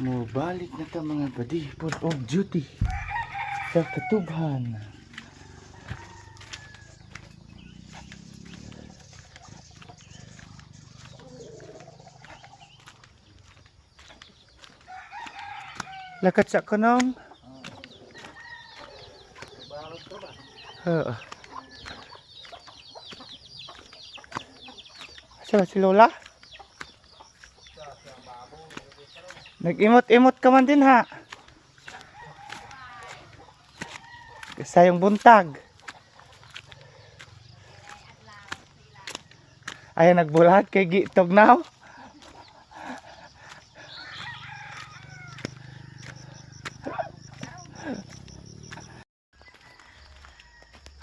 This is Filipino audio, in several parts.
Mubalik na ta mga buddy for of duty sa Katubhan. Lakat sa kanong Asa si Lola? Nag-imot-imot ka man din ha. Sayang buntag. Ay nagbulat kay Gitog now.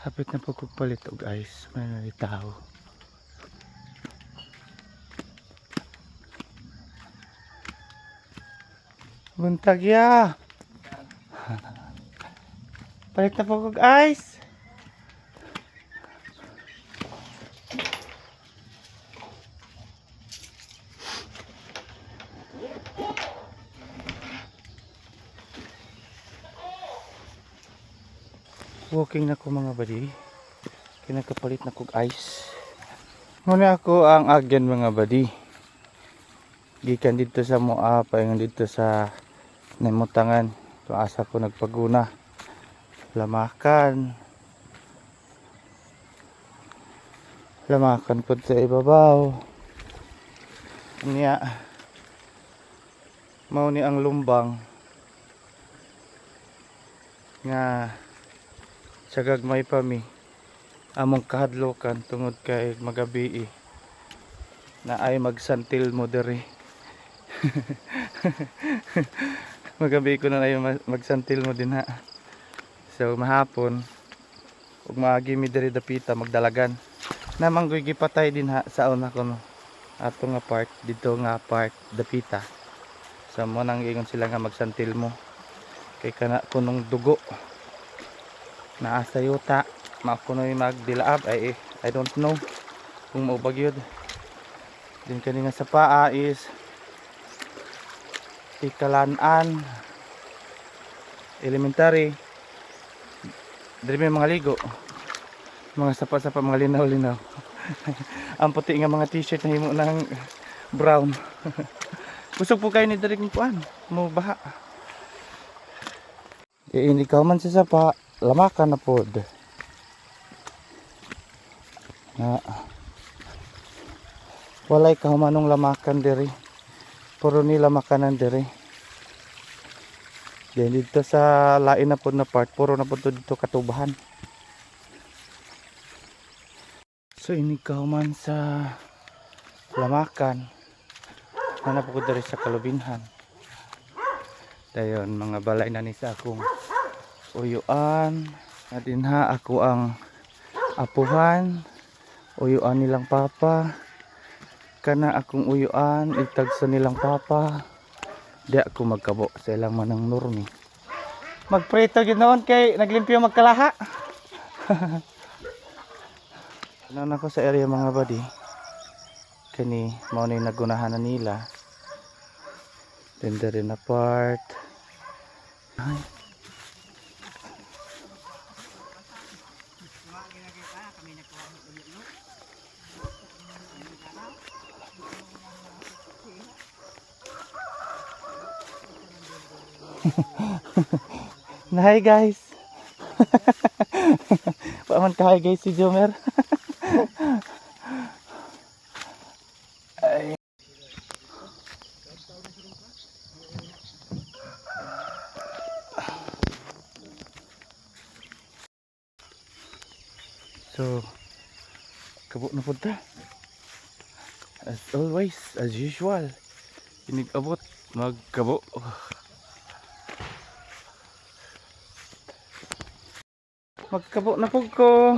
Hapit na pagpalit og guys, may nalitaw. Buntag ya. Palit na po kog ice. Walking na ko mga buddy. Kinakapalit na kog ice. Muna ako ang agyan mga buddy. Gikan dito sa Moa, paingon dito sa Nimutangan. Asa ko nagpaguna. Lamakan po sa ibabaw. Niya mao ni ang lumbang nga sa gagmay pa mi among kahadlokan tungod kay magabi na ay magsantil mo dere. Magabi ko na ay magsantil mo din ha. So mahapon ug maagi mi diri dapita magdalagan. Namanggoy gipatay din ha sa una ko no. Ato nga part dito nga part dapita. So mo nang ingon sila nga magsantil mo. Kay kana kunong dugo. Naa sa yuta, makunoy magdilaab ay I don't know kung mao bagyod. Din kani nga sa paa is ikalanan elementary. Diri may mga ligo. Mga sapa-sapa, mga linaw-linaw. Ang puti nga mga t-shirt na himo ng brown. Kusog po kayo ni diri kung kuan. Mo baha. Ini ka man sa sapa, lamakan na pod. Na walay kahumanong lamakan diri. Puro nila makanan diri. Then dito sa lain na po na part, puro na po dito Katubahan. So inikaw man sa lamakan. Nana po ko diri sa Kalubinhan. Dayon mga balay na ni sa akong uyuan. Nadin ha ako ang apuhan. Uyuan nilang papa. Kana akong uyuan, itag sa nilang papa. Di ako magkabo sa ilang manang normi. Magprito ginoon kay naglimpyo magkalaha. Ano ako sa area mga buddy. Kani mao ni nagunahan na nila. Then there na part. Ay. Hi guys. Paman ka hi guys si Jomer. Ay. So kabo na punta. As always, as usual. Inig-abot magkabo. Magkabo na po ko.